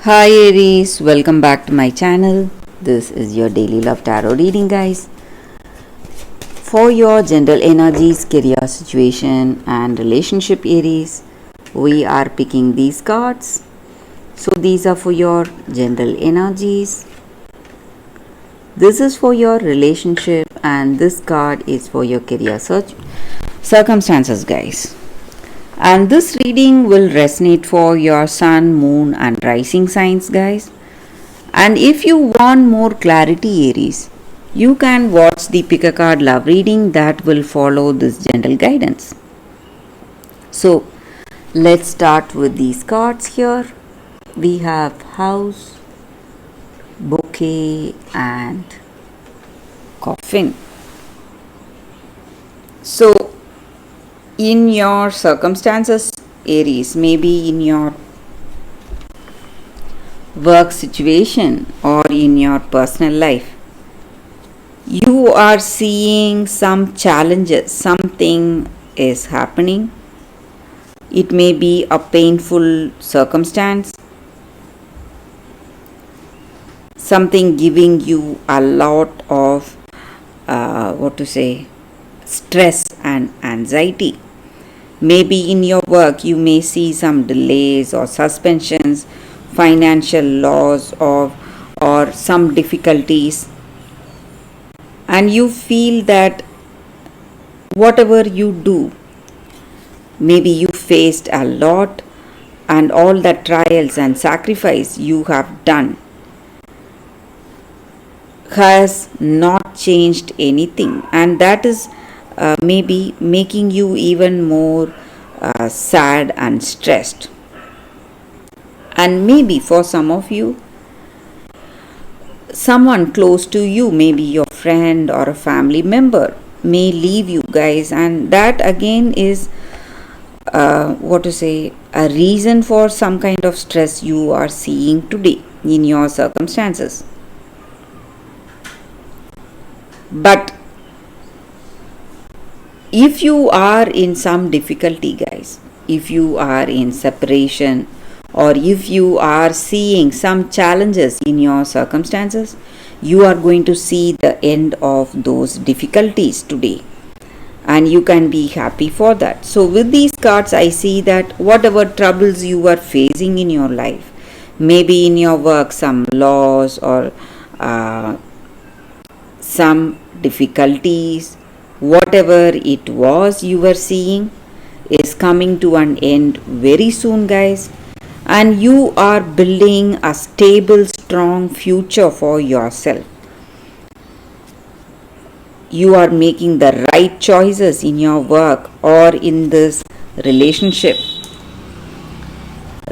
Hi Aries, welcome back to my channel. This is your daily love tarot reading, guys. For your general energies, career situation, and relationship, Aries, we are picking these cards. So, these are for your general energies. This is for your relationship, and this card is for your career circumstances, guys. And this reading will resonate for your sun, moon, and rising signs, guys. And if you want more clarity, Aries, you can watch the pick a card love reading that will follow this general guidance. So, let's start with these cards here. We have house, bouquet, and coffin. So, in your circumstances, Aries, maybe in your work situation or in your personal life, you are seeing some challenges, something is happening. It may be a painful circumstance, something giving you a lot of stress and anxiety. Maybe in your work you may see some delays or suspensions, financial loss, or some difficulties, and you feel that whatever you do, maybe you faced a lot, and all the trials and sacrifice you have done has not changed anything, and that is maybe making you even more sad and stressed. And maybe for some of you, someone close to you, maybe your friend or a family member, may leave you, guys, and that again is a reason for some kind of stress you are seeing today in your circumstances. But if you are in some difficulty, guys, if you are in separation, or if you are seeing some challenges in your circumstances, you are going to see the end of those difficulties today, and you can be happy for that. So with these cards, I see that whatever troubles you are facing in your life, maybe in your work some loss or some difficulties, whatever it was you were seeing, is coming to an end very soon, guys, and you are building a stable, strong future for yourself. You are making the right choices in your work or in this relationship.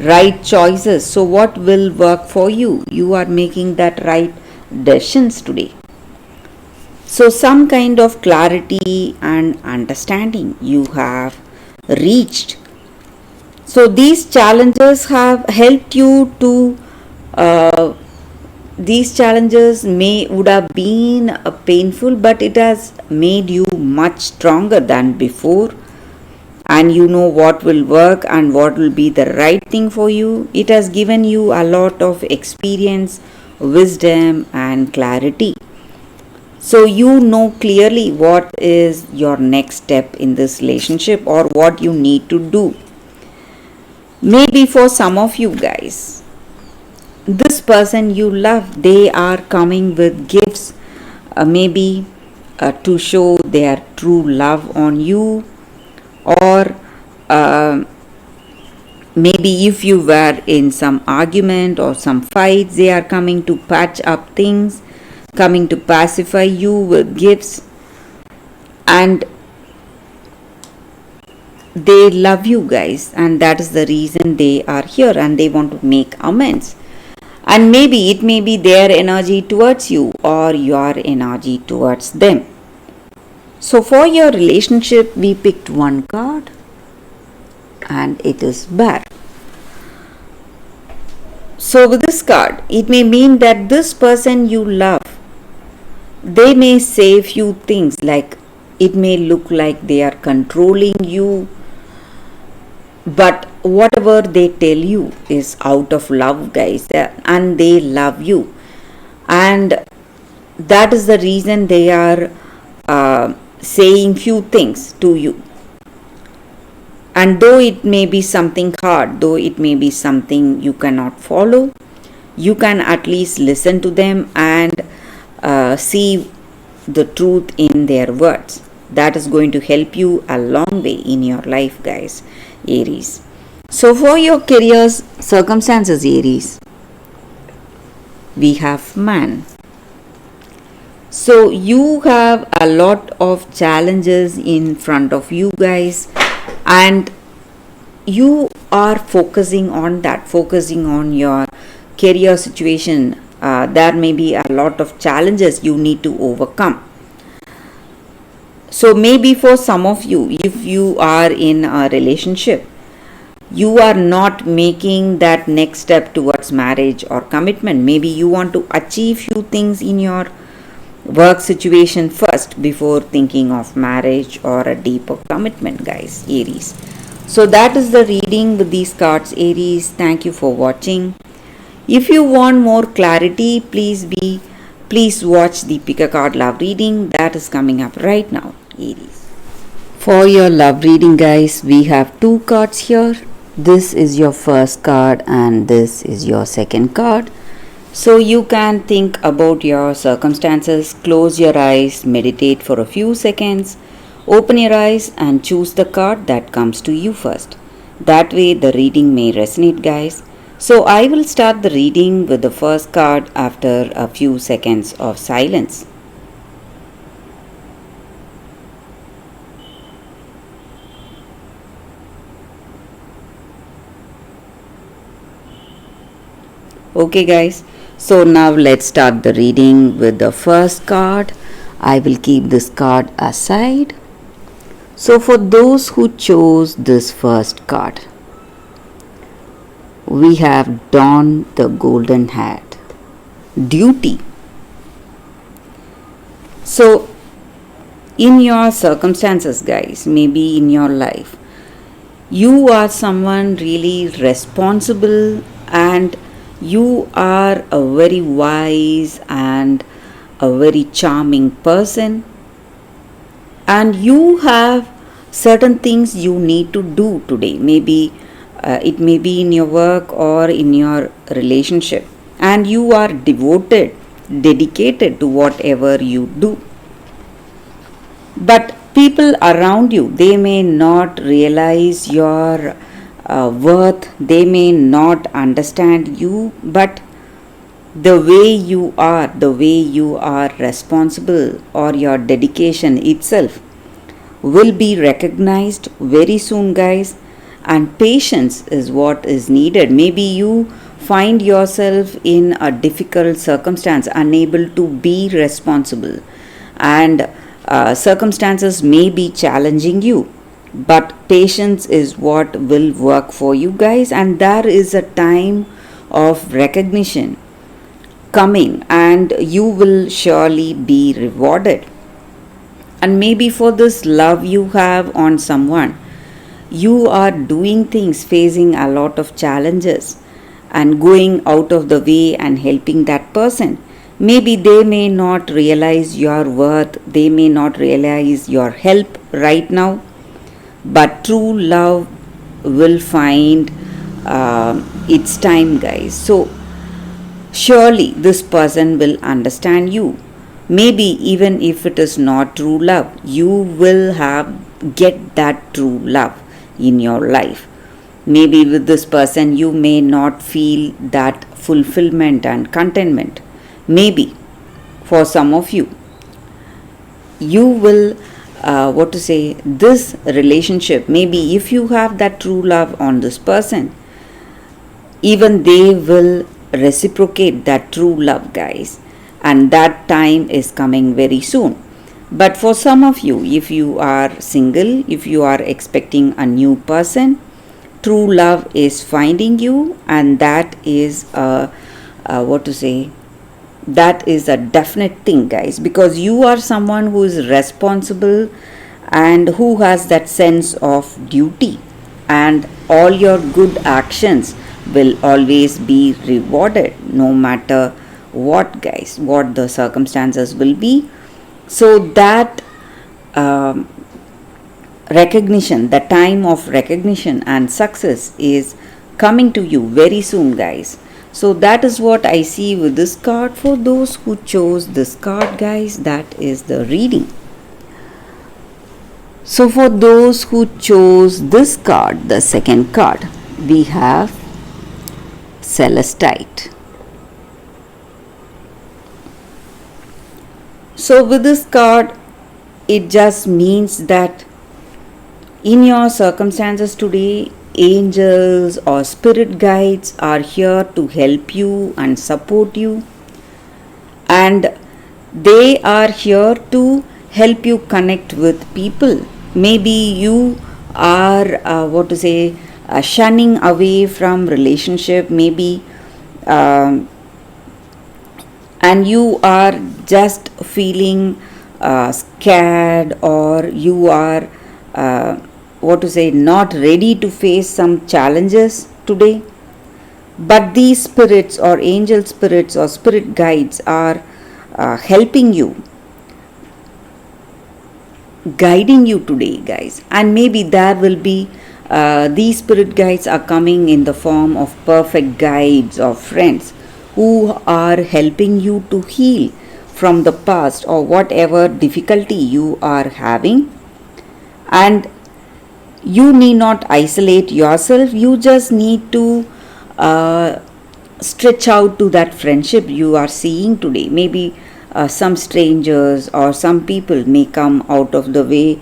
Right choices. So what will work for you? You are making that right decisions today. So some kind of clarity and understanding you have reached. So these challenges have helped you to these challenges would have been painful, but it has made you much stronger than before, and you know what will work and what will be the right thing for you. It has given you a lot of experience, wisdom, and clarity. So you know clearly what is your next step in this relationship or what you need to do. Maybe for some of you guys, this person you love, they are coming with gifts, maybe to show their true love on you, or maybe if you were in some argument or some fights, they are coming to patch up things, coming to pacify you with gifts, and they love you, guys, and that is the reason they are here, and they want to make amends. And maybe it may be their energy towards you or your energy towards them. So for your relationship, we picked one card, and it is Bear. So with this card, it may mean that this person you love, they may say few things, like it may look like they are controlling you, but whatever they tell you is out of love, guys, and they love you, and that is the reason they are saying few things to you. And though it may be something hard, though it may be something you cannot follow, you can at least listen to them and see the truth in their words. That is going to help you a long way in your life, guys, Aries. So for your careers circumstances, Aries, we have man. So you have a lot of challenges in front of you, guys, and you are focusing on that, focusing on your career situation. There may be a lot of challenges you need to overcome. So maybe for some of you, if you are in a relationship, you are not making that next step towards marriage or commitment. Maybe you want to achieve few things in your work situation first before thinking of marriage or a deeper commitment, guys, Aries. So that is the reading with these cards, Aries. Thank you for watching. If you want more clarity, please watch the pick a card love reading that is coming up right now, Aries. For your love reading, guys, we have two cards here. This is your first card and this is your second card. So you can think about your circumstances, close your eyes, meditate for a few seconds, open your eyes and choose the card that comes to you first. That way the reading may resonate, guys. So I will start the reading with the first card after a few seconds of silence. Okay, guys, so now let's start the reading with the first card. I will keep this card aside. So for those who chose this first card, we have Don the Golden Hat, duty. So in your circumstances, guys, maybe in your life, you are someone really responsible and you are a very wise and a very charming person, and you have certain things you need to do today. Maybe it may be in your work or in your relationship, and you are dedicated to whatever you do. But people around you, they may not realize your worth, they may not understand you, but the way you are responsible, or your dedication itself will be recognized very soon, guys. And patience is what is needed. Maybe you find yourself in a difficult circumstance, unable to be responsible, and circumstances may be challenging you, but patience is what will work for you, guys. And there is a time of recognition coming and you will surely be rewarded. And maybe for this love you have on someone, you are doing things, facing a lot of challenges and going out of the way and helping that person. Maybe they may not realize your worth, they may not realize your help right now, but true love will find its time, guys. So surely this person will understand you. Maybe even if it is not true love, you will get that true love in your life. Maybe with this person you may not feel that fulfillment and contentment. Maybe for some of you, you will this relationship, maybe if you have that true love on this person, even they will reciprocate that true love, guys, and that time is coming very soon. But for some of you, if you are single, if you are expecting a new person, true love is finding you, and that is that is a definite thing, guys, because you are someone who is responsible and who has that sense of duty. and all your good actions will always be rewarded, no matter what, guys, what the circumstances will be. So that um, recognition, the time of recognition and success is coming to you very soon, guys. So that is what I see with this card. For those who chose this card, guys, that is the reading. So for those who chose this card, the second card, we have Celestite. So with this card, it just means that in your circumstances today, angels or spirit guides are here to help you and support you, and they are here to help you connect with people. Maybe you are shunning away from relationship, maybe and you are just feeling scared, or you are not ready to face some challenges today. But these spirits or angel spirits or spirit guides are helping you, guiding you today, guys. And maybe there will be these spirit guides are coming in the form of perfect guides or friends who are helping you to heal from the past or whatever difficulty you are having. And you need not isolate yourself, you just need to stretch out to that friendship you are seeing today. Maybe some strangers or some people may come out of the way,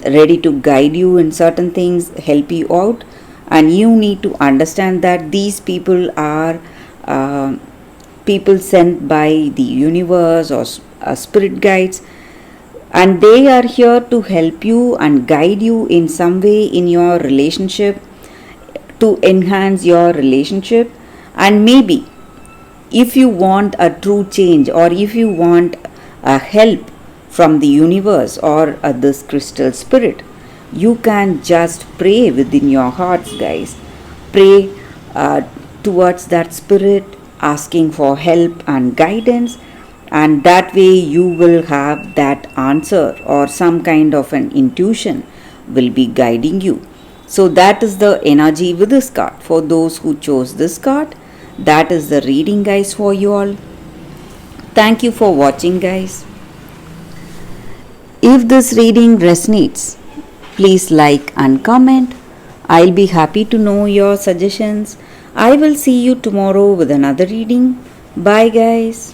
ready to guide you in certain things, help you out, and you need to understand that these people are people sent by the universe or spirit guides, and they are here to help you and guide you in some way in your relationship, to enhance your relationship. And maybe if you want a true change, or if you want a help from the universe or this crystal spirit, you can just pray within your hearts, guys. Pray towards that spirit, asking for help and guidance, and that way you will have that answer, or some kind of an intuition will be guiding you. So that is the energy with this card. For those who chose this card, that is the reading, guys, for you all. Thank you for watching, guys. If this reading resonates, please like and comment. I'll be happy to know your suggestions. I will see you tomorrow with another reading. Bye, guys.